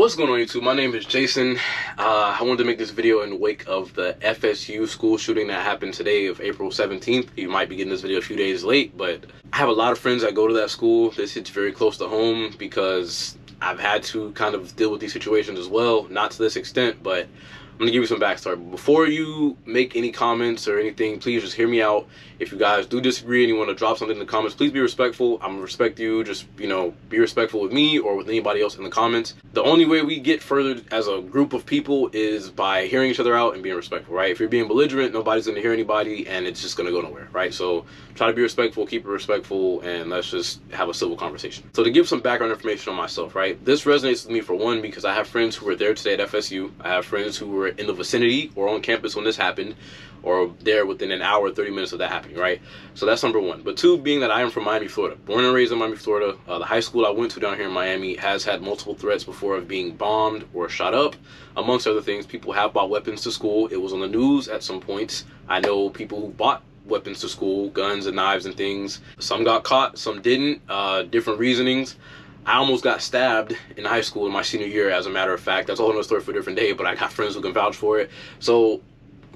What's going on YouTube? My name is Jason. I wanted to make this video in the wake of the FSU school shooting that happened today of April 17th. You might be getting this video a few days late, but I have a lot of friends that go to that school. This hits very close to home because I've had to kind of deal with these situations as well. Not to this extent, but I'm gonna give you some backstory. Before you make any comments or anything, please just hear me out. If you guys do disagree and you want to drop something in the comments, please be respectful. I'm gonna respect you. Just, be respectful with me or with anybody else in the comments. The only way we get further as a group of people is by hearing each other out and being respectful, right? If you're being belligerent, nobody's gonna hear anybody and it's just gonna go nowhere, right? So try to be respectful, keep it respectful, and let's just have a civil conversation. So to give some background information on myself, right? This resonates with me for one, because I have friends who were there today at FSU. I have friends who were in the vicinity or on campus when this happened, or there within an hour, 30 minutes of that happening, right? So that's number one. But two, being that I am from Miami, Florida. Born and raised in Miami, Florida. The high school I went to down here in Miami has had multiple threats before of being bombed or shot up, amongst other things. People have bought weapons to school. It was on the news at some points. I know people who bought weapons to school, guns and knives and things. Some got caught, some didn't, different reasonings. I almost got stabbed in high school in my senior year, as a matter of fact. That's a whole other story for a different day, but I got friends who can vouch for it. So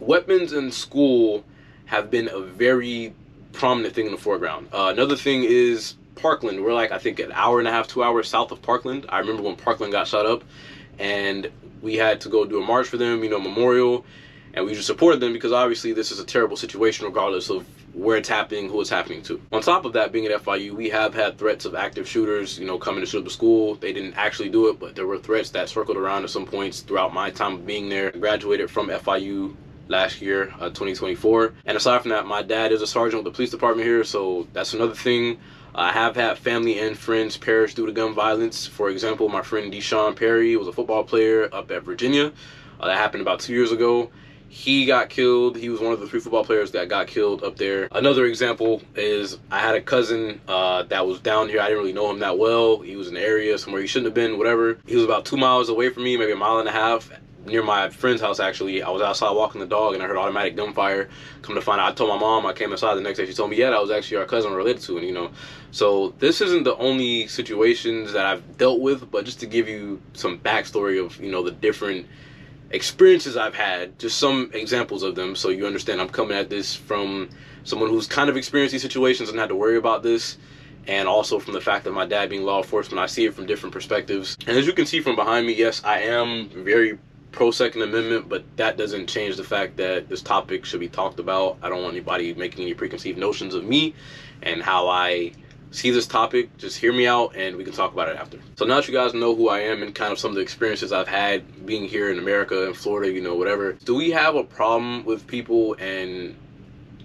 weapons in school have been a very prominent thing in the foreground. Another thing is Parkland. We're like, I think, an hour and a half, 2 hours south of Parkland. I remember when Parkland got shot up and we had to go do a march for them, memorial, and we just supported them because obviously this is a terrible situation regardless of where it's happening, who it's happening to. On top of that, being at FIU, we have had threats of active shooters, coming to shoot up the school. They didn't actually do it, but there were threats that circled around at some points throughout my time of being there. I graduated from FIU last year, 2024. And aside from that, my dad is a sergeant with the police department here, so that's another thing. I have had family and friends perish due to gun violence. For example, my friend Deshaun Perry was a football player up at Virginia. That happened about 2 years ago. He got killed. He was one of the 3 football players that got killed up there. Another example is I had a cousin that was down here. I didn't really know him that well. He was in the area somewhere he shouldn't have been, whatever. He was about 2 miles away from me, maybe a mile and a half, near my friend's house. Actually, I was outside walking the dog and I heard automatic gunfire. Come to find out, I told my mom. I came inside the next day. She told me, yeah, that was actually our cousin related to it, So this isn't the only situations that I've dealt with, but just to give you some backstory of, the different experiences I've had, just some examples of them, so you understand I'm coming at this from someone who's kind of experienced these situations and had to worry about this, and also from the fact that my dad being law enforcement, I see it from different perspectives. And as you can see from behind me, yes, I am very pro Second Amendment, but that doesn't change the fact that this topic should be talked about. I don't want anybody making any preconceived notions of me and how I see this topic. Just hear me out and we can talk about it after. So now that you guys know who I am and kind of some of the experiences I've had being here in America, in Florida, whatever, do we have a problem with people and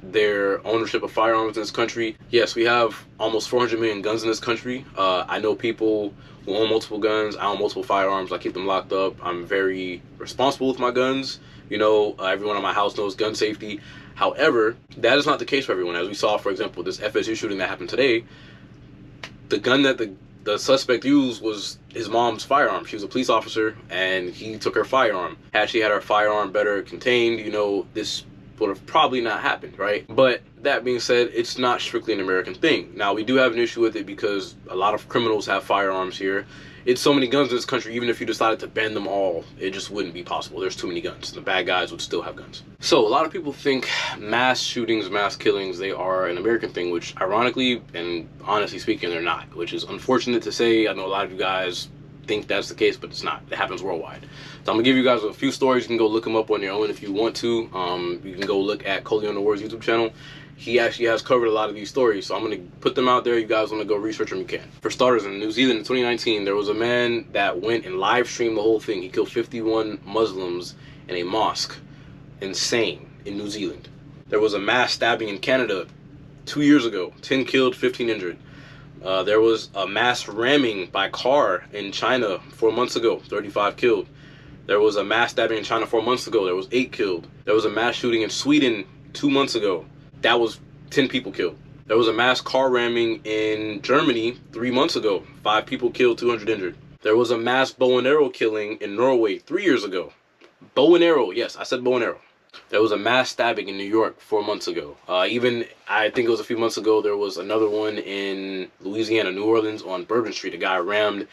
their ownership of firearms in this country? Yes, we have almost 400 million guns in this country. I know people who own multiple guns. I own multiple firearms. I keep them locked up. I'm very responsible with my guns. Everyone in my house knows gun safety. However, that is not the case for everyone. As we saw, for example, this FSU shooting that happened today, the gun that the suspect used was his mom's firearm. She was a police officer and he took her firearm. Had she had her firearm better contained, this would have probably not happened, right? But that being said, it's not strictly an American thing. Now, we do have an issue with it because a lot of criminals have firearms here. It's so many guns in this country, even if you decided to ban them all, it just wouldn't be possible. There's too many guns. The bad guys would still have guns. So a lot of people think mass shootings, mass killings, they are an American thing, which ironically and honestly speaking, they're not, which is unfortunate to say. I know a lot of you guys think that's the case, but it's not. It happens worldwide. So I'm gonna give you guys a few stories. You can go look them up on your own if you want to. You can go look at Coley on the Wars YouTube channel. He actually has covered a lot of these stories, so I'm going to put them out there. You guys want to go research them, you can. For starters, in New Zealand in 2019, there was a man that went and live streamed the whole thing. He killed 51 Muslims in a mosque. Insane. In New Zealand. There was a mass stabbing in Canada 2 years ago. 10 killed, 15 injured. There was a mass ramming by car in China 4 months ago. 35 killed. There was a mass stabbing in China 4 months ago. There was 8 killed. There was a mass shooting in Sweden 2 months ago. That was 10 people killed. There was a mass car ramming in Germany 3 months ago. 5 people killed, 200 injured. There was a mass bow and arrow killing in Norway 3 years ago. Bow and arrow, yes, I said bow and arrow. There was a mass stabbing in New York 4 months ago. Even, I think it was a few months ago, there was another one in Louisiana, New Orleans, on Bourbon Street. A guy rammed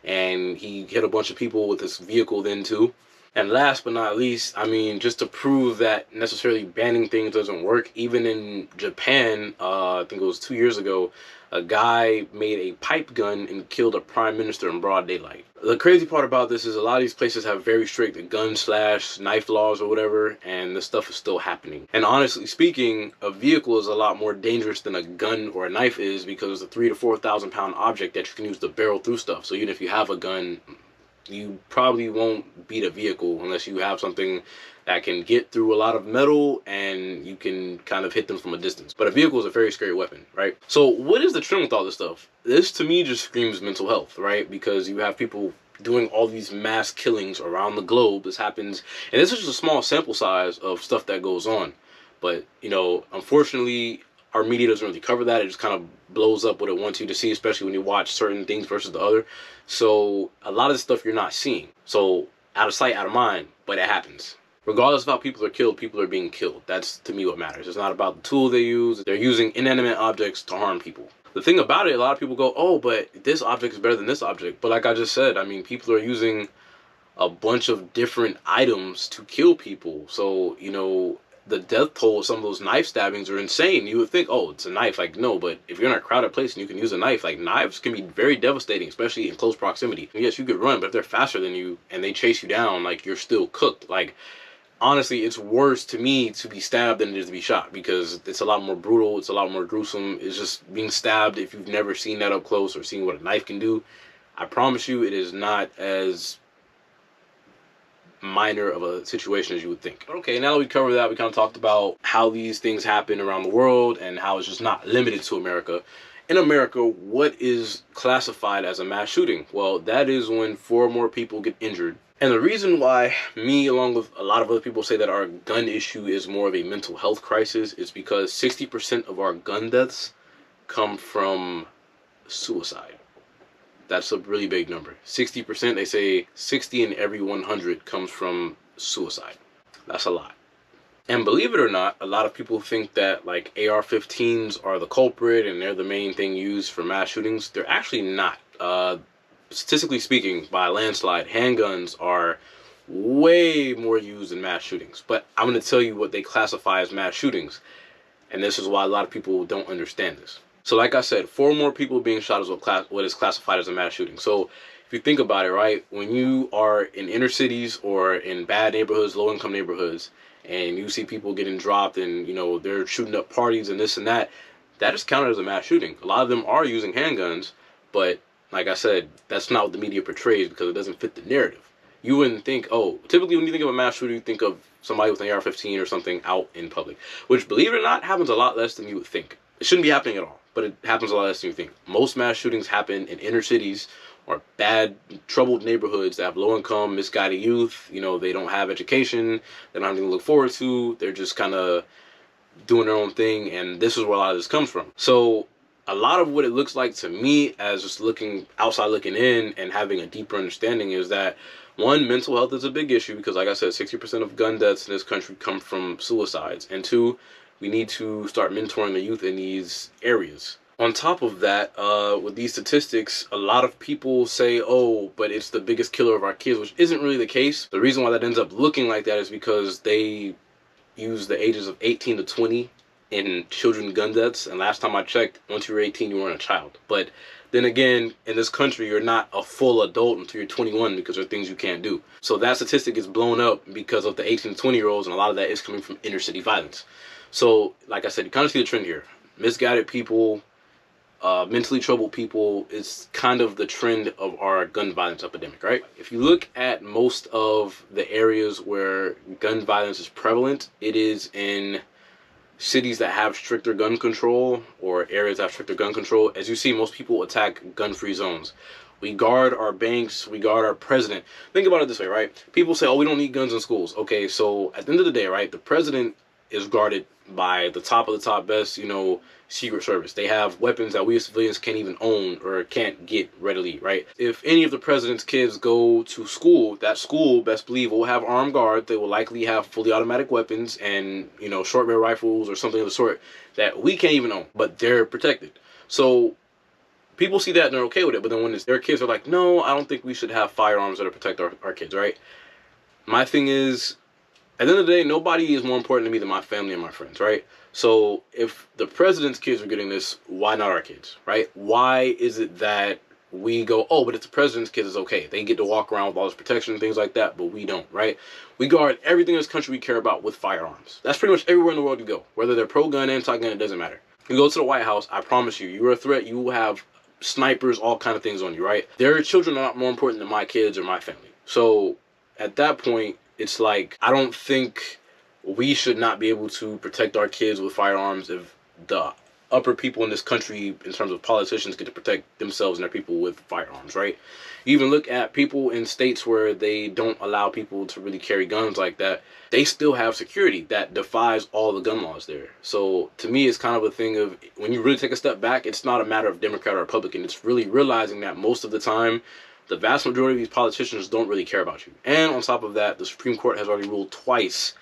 and he hit a bunch of people with his vehicle then too. And last but not least, I mean, just to prove that necessarily banning things doesn't work, even in Japan, I think it was 2 years ago, a guy made a pipe gun and killed a prime minister in broad daylight. The crazy part about this is a lot of these places have very strict gun/knife laws or whatever, and this stuff is still happening. And honestly speaking, a vehicle is a lot more dangerous than a gun or a knife is, because it's a 3,000 to 4,000 pound object that you can use to barrel through stuff. So even if you have a gun, you probably won't beat a vehicle unless you have something that can get through a lot of metal and you can kind of hit them from a distance. But a vehicle is a very scary weapon, right? So what is the trend with all this stuff? This to me just screams mental health, right? Because you have people doing all these mass killings around the globe. This happens, and this is just a small sample size of stuff that goes on. But, you know, unfortunately, our media doesn't really cover that. It just kind of blows up what it wants you to see, especially when you watch certain things versus the other. So a lot of the stuff you're not seeing. So out of sight, out of mind, but it happens. Regardless of how people are killed, people are being killed. That's, to me, what matters. It's not about the tool they use. They're using inanimate objects to harm people. The thing about it, a lot of people go, oh, but this object is better than this object. But like I just said, I mean, people are using a bunch of different items to kill people. So, you know, the death toll of some of those knife stabbings are insane. You would think, oh, it's a knife. Like, no, but if you're in a crowded place and you can use a knife, like, knives can be very devastating, especially in close proximity. And yes, you could run, but if they're faster than you and they chase you down, like, you're still cooked. Like, honestly, it's worse to me to be stabbed than it is to be shot, because it's a lot more brutal. It's a lot more gruesome. It's just being stabbed. If you've never seen that up close or seen what a knife can do, I promise you it is not as minor of a situation as you would think. Okay, now that we covered that, we kind of talked about how these things happen around the world and how it's just not limited to America. In America, what is classified as a mass shooting? Well, that is when 4 or more people get injured. And the reason why me, along with a lot of other people, say that our gun issue is more of a mental health crisis is because 60% of our gun deaths come from suicide. That's a really big number. 60%, they say 60 in every 100 comes from suicide. That's a lot. And believe it or not, a lot of people think that like AR-15s are the culprit and they're the main thing used for mass shootings. They're actually not. Statistically speaking, by a landslide, handguns are way more used in mass shootings. But I'm going to tell you what they classify as mass shootings. And this is why a lot of people don't understand this. So like I said, 4 more people being shot is what is classified as a mass shooting. So if you think about it, right, when you are in inner cities or in bad neighborhoods, low-income neighborhoods, and you see people getting dropped and, you know, they're shooting up parties and this and that, that is counted as a mass shooting. A lot of them are using handguns, but like I said, that's not what the media portrays because it doesn't fit the narrative. You wouldn't think, oh, typically when you think of a mass shooter, you think of somebody with an AR-15 or something out in public, which, believe it or not, happens a lot less than you would think. It shouldn't be happening at all, but it happens a lot less than you think. Most mass shootings happen in inner cities or bad, troubled neighborhoods that have low income, misguided youth. You know, they don't have education, they don't have anything to look forward to. They're just kind of doing their own thing, and this is where a lot of this comes from. So a lot of what it looks like to me as just looking outside looking in and having a deeper understanding is that, one, mental health is a big issue because, like I said, 60% of gun deaths in this country come from suicides. And 2, we need to start mentoring the youth in these areas. On top of that, with these statistics, a lot of people say, oh, but it's the biggest killer of our kids, which isn't really the case. The reason why that ends up looking like that is because they use the ages of 18 to 20 in children gun deaths. And last time I checked, once you were 18, you weren't a child. But then again, in this country, you're not a full adult until you're 21 because there are things you can't do. So that statistic is blown up because of the 18 to 20-year-olds, and a lot of that is coming from inner city violence. So, like I said, you kind of see the trend here. Misguided people, mentally troubled people is kind of the trend of our gun violence epidemic, right? If you look at most of the areas where gun violence is prevalent, it is in cities that have stricter gun control or areas that have stricter gun control. As you see, most people attack gun-free zones. We guard our banks, we guard our president. Think about it this way, right? People say, oh, we don't need guns in schools. Okay, so at the end of the day, right, the president is guarded by the top of the top best, you know, Secret Service. They have weapons that we as civilians can't even own or can't get readily, right? If any of the president's kids go to school, that school, best believe, will have armed guards. They will likely have fully automatic weapons and, you know, short barrel rifles or something of the sort that we can't even own, but they're protected. So People see that and they're okay with it, but then when their kids are like, no, I don't think we should have firearms that protect our kids, right? My thing is, at the end of the day, nobody is more important to me than my family and my friends, right? So if the president's kids are getting this, why not our kids, right? Why is it that we go, oh, but it's the president's kids, it's okay. They get to walk around with all this protection and things like that, but we don't, right? We guard everything in this country we care about with firearms. That's pretty much everywhere in the world you go. Whether they're pro-gun, anti-gun, it doesn't matter. You go to the White House, I promise you, you're a threat, you will have snipers, all kind of things on you, right? Their children are not more important than my kids or my family. So at that point, it's like, I don't think we should not be able to protect our kids with firearms if the upper people in this country, in terms of politicians, get to protect themselves and their people with firearms, right? You even look at people in states where they don't allow people to really carry guns like that. They still have security that defies all the gun laws there. So to me, it's kind of a thing of, when you really take a step back, it's not a matter of Democrat or Republican. It's really realizing that most of the time, the vast majority of these politicians don't really care about you. And on top of that, the Supreme Court has already ruled twice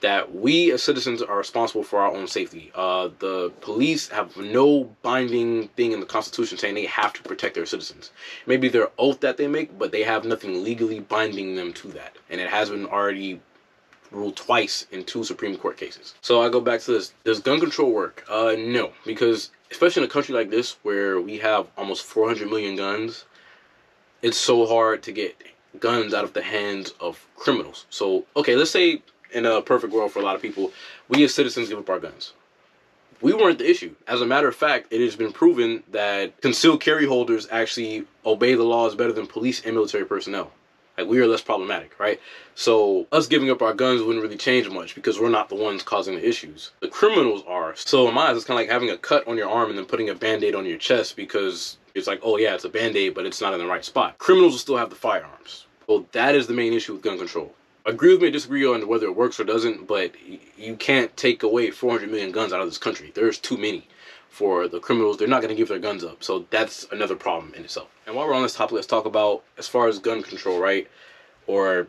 that we as citizens are responsible for our own safety. The police have no binding thing in the Constitution saying they have to protect their citizens. Maybe their oath that they make, but they have nothing legally binding them to that. And it has been already ruled twice in 2 Supreme Court cases. So I go back to this. Does gun control work? No, because especially in a country like this where we have almost 400 million guns, it's so hard to get guns out of the hands of criminals. So, okay, let's say in a perfect world for a lot of people, we as citizens give up our guns. We weren't the issue. As a matter of fact, it has been proven that concealed carry holders actually obey the laws better than police and military personnel. Like, we are less problematic, right? So us giving up our guns wouldn't really change much because we're not the ones causing the issues. The criminals are. So in my eyes, it's kind of like having a cut on your arm and then putting a Band-Aid on your chest because it's like, oh yeah, it's a Band-Aid, but it's not in the right spot. Criminals will still have the firearms. So that is the main issue with gun control. Agree with me or disagree on whether it works or doesn't, but you can't take away 400 million guns out of this country. There's too many for the criminals. They're not going to give their guns up. So that's another problem in itself. And while we're on this topic, let's talk about, as far as gun control, right? Or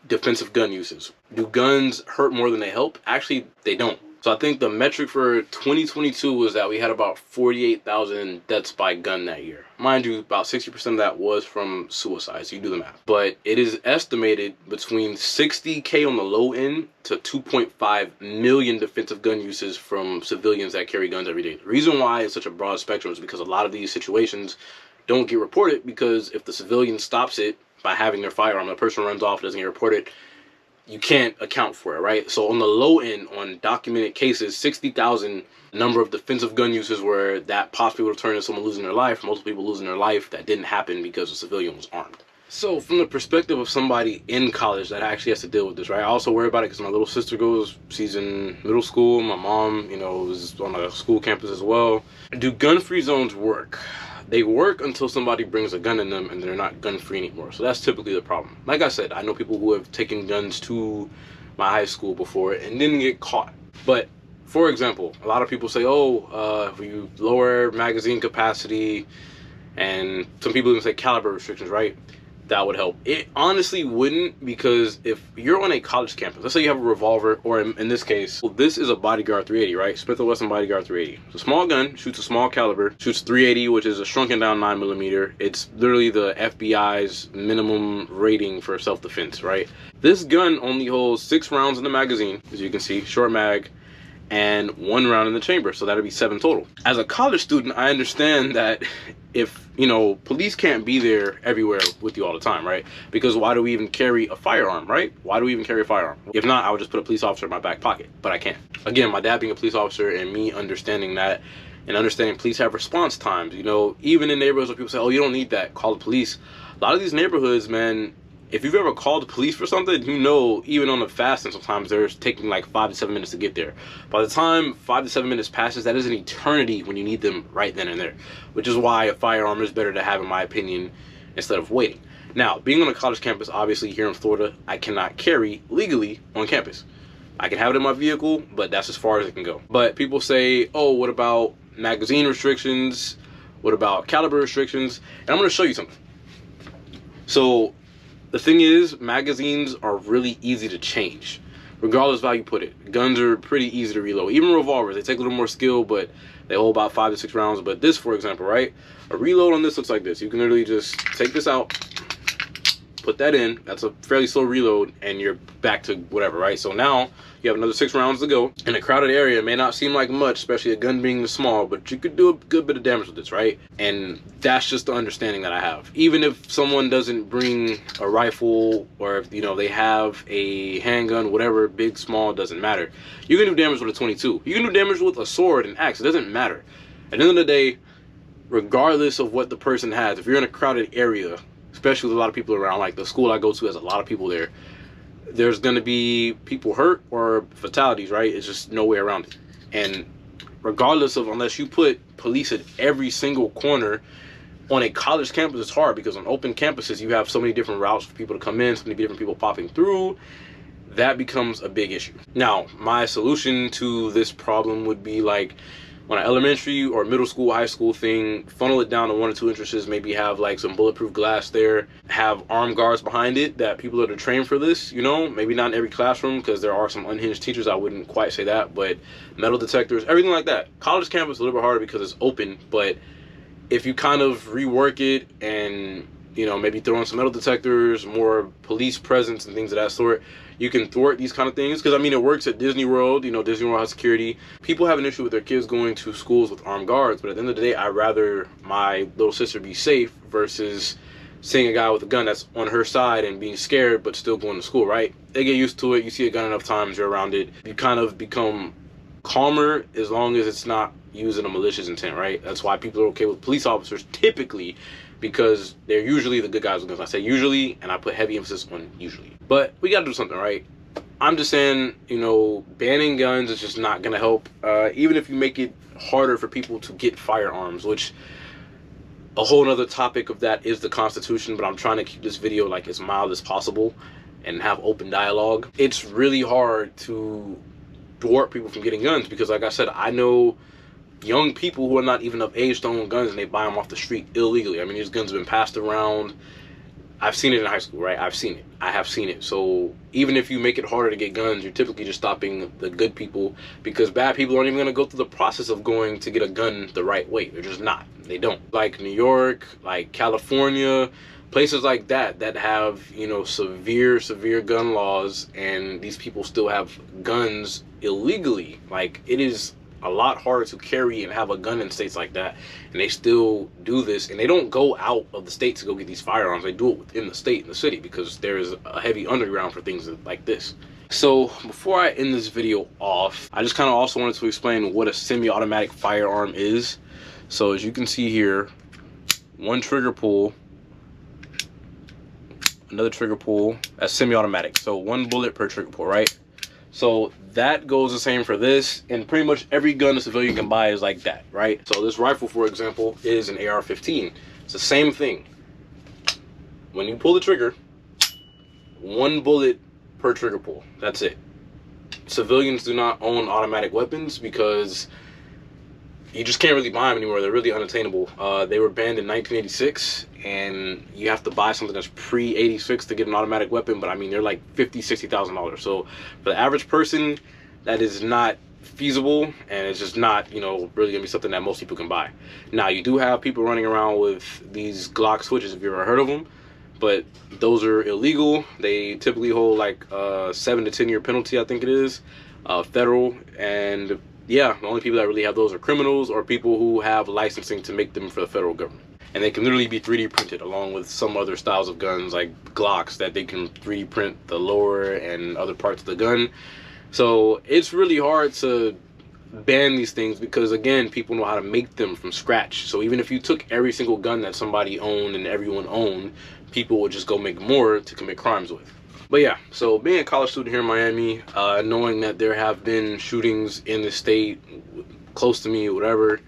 defensive gun uses. Do guns hurt more than they help? Actually, they don't. So I think the metric for 2022 was that we had about 48,000 deaths by gun that year. Mind you, about 60% of that was from suicide, so you do the math. But it is estimated between 60K on the low end to 2.5 million defensive gun uses from civilians that carry guns every day. The reason why it's such a broad spectrum is because a lot of these situations don't get reported, because if the civilian stops it by having their firearm, the person runs off, doesn't get reported, you can't account for it, right? So on the low end, on documented cases, 60,000 number of defensive gun uses where that possibly would have turned into someone losing their life, multiple people losing their life. That didn't happen because a civilian was armed. So from the perspective of somebody in college that actually has to deal with this, right? I also worry about it because my little sister she's in middle school. My mom, is on a school campus as well. Do gun-free zones work? They work until somebody brings a gun in them and they're not gun-free anymore. So that's typically the problem. Like I said, I know people who have taken guns to my high school before and didn't get caught. But for example, a lot of people say, if you lower magazine capacity, and some people even say caliber restrictions, right? That would help. It honestly wouldn't, because if you're on a college campus, let's say you have a revolver, or in this case, well, this is a Bodyguard 380, right? Smith & Wesson Bodyguard 380. It's a small gun, shoots a small caliber, shoots 380, which is a shrunken down 9mm. It's literally the FBI's minimum rating for self-defense, right? This gun only holds 6 rounds in the magazine, as you can see, short mag, and 1 round in the chamber, so that'll be 7 total. As a college student, I understand that if, police can't be there everywhere with you all the time, right? Because why do we even carry a firearm, right? Why do we even carry a firearm? If not, I would just put a police officer in my back pocket, but I can't. Again, my dad being a police officer and me understanding that, and understanding police have response times, even in neighborhoods where people say, oh, you don't need that, call the police. A lot of these neighborhoods, man, if you've ever called the police for something, even on the fast end, sometimes they're taking like 5 to 7 minutes to get there. By the time 5 to 7 minutes passes, that is an eternity when you need them right then and there, which is why a firearm is better to have, in my opinion, instead of waiting. Now, being on a college campus, obviously here in Florida, I cannot carry legally on campus. I can have it in my vehicle, but that's as far as it can go. But people say, oh, what about magazine restrictions? What about caliber restrictions? And I'm going to show you something. So the thing is, magazines are really easy to change. regardless of how you put it. Guns are pretty easy to reload. Even revolvers, they take a little more skill, but they hold about 5 to 6 rounds. But this, for example, right? A reload on this looks like this. You can literally just take this out, put that in. That's a fairly slow reload, and you're back to whatever, right? So now you have another 6 rounds to go. In a crowded area, it may not seem like much, especially a gun being small, but you could do a good bit of damage with this, right? And that's just the understanding that I have. Even if someone doesn't bring a rifle, or if, you know, they have a handgun, whatever, big, small, doesn't matter. You can do damage with a 22. You can do damage with a sword and axe. It doesn't matter. At the end of the day, regardless of what the person has, if you're in a crowded area, especially with a lot of people around, like the school I go to has a lot of people there, there's going to be people hurt or fatalities, right? It's just no way around it. And regardless of, unless you put police at every single corner on a college campus, it's hard, because on open campuses you have so many different routes for people to come in, so many different people popping through. That becomes a big issue. Now, my solution to this problem would be, like, on an elementary or middle school, high school thing, funnel it down to 1 or 2 entrances, maybe have like some bulletproof glass there, have armed guards behind it, that people that are trained for this, you know, maybe not in every classroom, because there are some unhinged teachers, I wouldn't quite say that, but metal detectors, everything like that. College campus is a little bit harder because it's open, but if you kind of rework it and, you know, maybe throw in some metal detectors, more police presence and things of that sort, you can thwart these kind of things. Because I mean, it works at Disney World. You know, Disney World has security. People have an issue with their kids going to schools with armed guards, but at the end of the day, I'd rather my little sister be safe versus seeing a guy with a gun that's on her side and being scared but still going to school, right? They get used to it. You see a gun enough times, you're around it, you kind of become calmer, as long as it's not using a malicious intent, right? That's why people are okay with police officers typically, because they're usually the good guys with guns. I say usually, and I put heavy emphasis on usually. But we gotta do something, right? I'm just saying, you know, banning guns is just not gonna help. Even if you make it harder for people to get firearms, which a whole nother topic of that is the Constitution, but I'm trying to keep this video like as mild as possible and have open dialogue. It's really hard to thwart people from getting guns, because like I said, I know young people who are not even of age to own guns, and they buy them off the street illegally. I mean, these guns have been passed around. I've seen it in high school, right? I've seen it. I have seen it. So even if you make it harder to get guns, you're typically just stopping the good people, because bad people aren't even going to go through the process of going to get a gun the right way. They're just not. They don't. Like New York, like California, places like that that have, you know, severe gun laws, and these people still have guns illegally. Like, it is a lot harder to carry and have a gun in states like that, and they still do this, and they don't go out of the state to go get these firearms. They do it within the state and the city, because there is a heavy underground for things like this. So before I end this video off, I just kind of also wanted to explain what a semi-automatic firearm is. So as you can see here, one trigger pull, another trigger pull, that's semi-automatic. So 1 bullet per trigger pull, right? So that goes the same for this, and pretty much every gun a civilian can buy is like that, right? So this rifle, for example, is an AR-15. It's the same thing. When you pull the trigger, 1 bullet per trigger pull. That's it. Civilians do not own automatic weapons because you just can't really buy them anymore. They're really unattainable. They were banned in 1986, and you have to buy something that's pre-86 to get an automatic weapon, but I mean, they're like $50,000, $60,000. So for the average person, that is not feasible, and it's just not, you know, really gonna be something that most people can buy. Now, you do have people running around with these Glock switches, if you've ever heard of them, but those are illegal. They typically hold like a 7 to 10 year penalty, I think it is, federal, and yeah, the only people that really have those are criminals or people who have licensing to make them for the federal government. And they can literally be 3D printed, along with some other styles of guns like Glocks, that they can 3D print the lower and other parts of the gun. So it's really hard to ban these things, because again, people know how to make them from scratch. So even if you took every single gun that somebody owned and everyone owned, people would just go make more to commit crimes with. But yeah, so being a college student here in Miami, knowing that there have been shootings in the state close to me, whatever,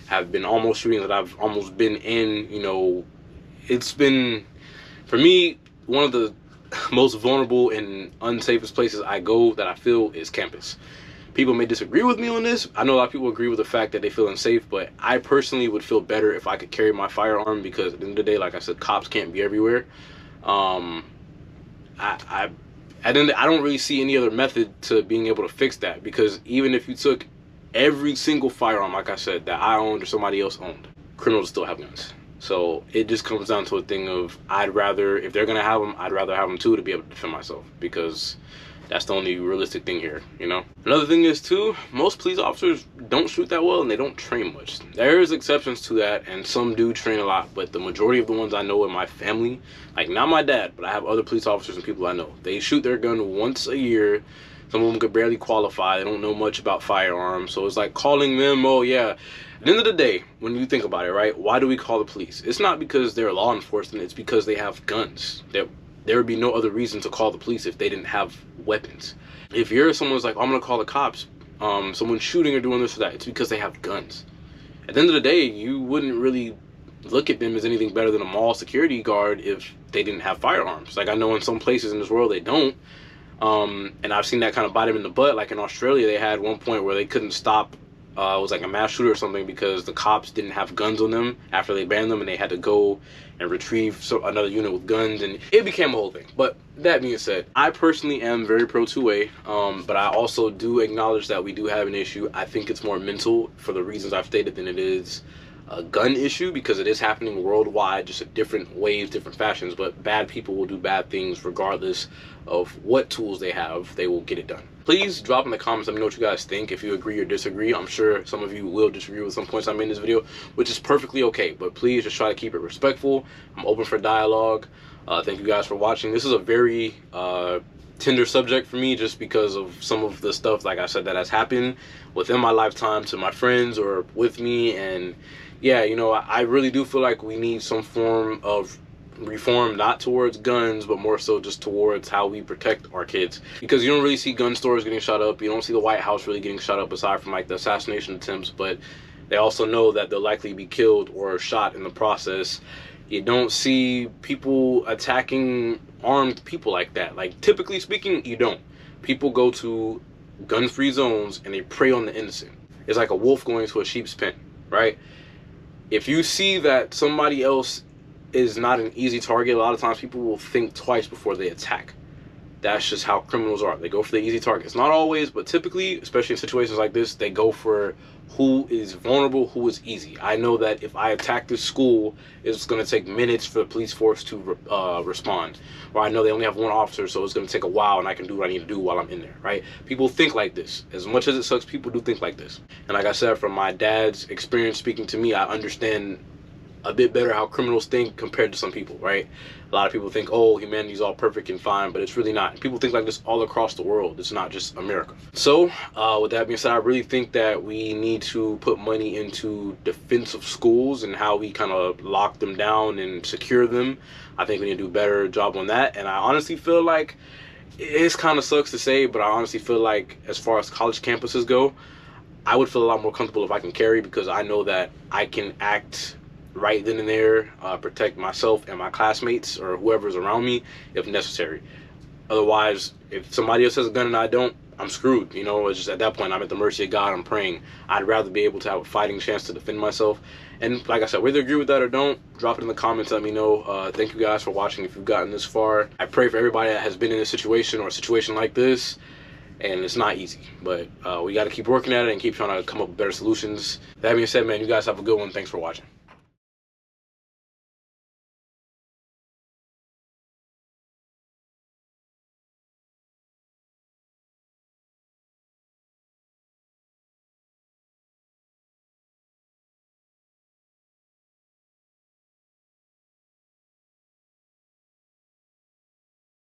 have been almost shootings that I've almost been in, you know, it's been, for me, one of the most vulnerable and unsafest places I go that I feel is campus. People may disagree with me on this. I know a lot of people agree with the fact that they feel unsafe, but I personally would feel better if I could carry my firearm, because at the end of the day, like I said, cops can't be everywhere. And then I don't really see any other method to being able to fix that, because even if you took every single firearm, like I said, that I owned or somebody else owned, criminals still have guns. So it just comes down to a thing of, I'd rather, if they're gonna have them, I'd rather have them too, to be able to defend myself, because that's the only realistic thing here, you know? Another thing is too, most police officers don't shoot that well and they don't train much. There's exceptions to that, and some do train a lot, but the majority of the ones I know in my family, like not my dad, but I have other police officers and people I know, they shoot their gun once a year. Some of them could barely qualify. They don't know much about firearms. So it's like calling them, oh yeah. At the end of the day, when you think about it, right, why do we call the police? It's not because they're law enforcement. It's because they have guns. There would be no other reason to call the police if they didn't have weapons. If you're someone's like, oh, I'm going to call the cops, someone's shooting or doing this or that, it's because they have guns. At the end of the day, you wouldn't really look at them as anything better than a mall security guard if they didn't have firearms. Like, I know in some places in this world they don't. And I've seen that kind of bite them in the butt. Like in Australia, they had one point where they couldn't stop, it was like a mass shooter or something, because the cops didn't have guns on them after they banned them, and they had to go and retrieve another unit with guns, and it became a whole thing. But that being said, I personally am very pro 2A, but I also do acknowledge that we do have an issue. I think it's more mental for the reasons I've stated than it is a gun issue, because it is happening worldwide, just in different ways, different fashions. But bad people will do bad things regardless of what tools they have. They will get it done. Please drop in the comments, let me know what you guys think, if you agree or disagree. I'm sure some of you will disagree with some points I made in this video, which is perfectly okay, but please just try to keep it respectful. I'm open for dialogue. Thank you guys for watching. This is a very tender subject for me, just because of some of the stuff, like I said, that has happened within my lifetime to my friends or with me. And yeah, you know, I really do feel like we need some form of reform, not towards guns, but more so just towards how we protect our kids, because you don't really see gun stores getting shot up. You don't see the White House really getting shot up, aside from like the assassination attempts, but they also know that they'll likely be killed or shot in the process. You don't see people attacking armed people like that. Like, typically speaking, you don't. People go to gun-free zones and they prey on the innocent. It's like a wolf going to a sheep's pen, right? If you see that somebody else is not an easy target, a lot of times people will think twice before they attack. That's just how criminals are. They go for the easy targets. Not always, but typically, especially in situations like this, they go for who is vulnerable, who is easy. I know that if I attack this school, it's going to take minutes for the police force to respond. Or I know they only have one officer, so it's going to take a while, and I can do what I need to do while I'm in there, right? People think like this. As much as it sucks, people do think like this. And like I said, from my dad's experience speaking to me, I understand a bit better how criminals think compared to some people, right? A lot of people think, oh, humanity's all perfect and fine, but it's really not. People think like this all across the world. It's not just America. So with that being said, I really think that we need to put money into defensive schools and how we kind of lock them down and secure them. I think we need to do a better job on that. And I honestly feel like, it kind of sucks to say, but I honestly feel like as far as college campuses go, I would feel a lot more comfortable if I can carry, because I know that I can act right then and there, protect myself and my classmates or whoever's around me if necessary. Otherwise, if somebody else has a gun and I don't, I'm screwed. You know, it's just at that point, I'm at the mercy of God. I'm praying. I'd rather be able to have a fighting chance to defend myself. And like I said, whether you agree with that or don't, drop it in the comments. Let me know. Thank you guys for watching if you've gotten this far. I pray for everybody that has been in a situation or a situation like this. And it's not easy, but we got to keep working at it and keep trying to come up with better solutions. That being said, man, you guys have a good one. Thanks for watching.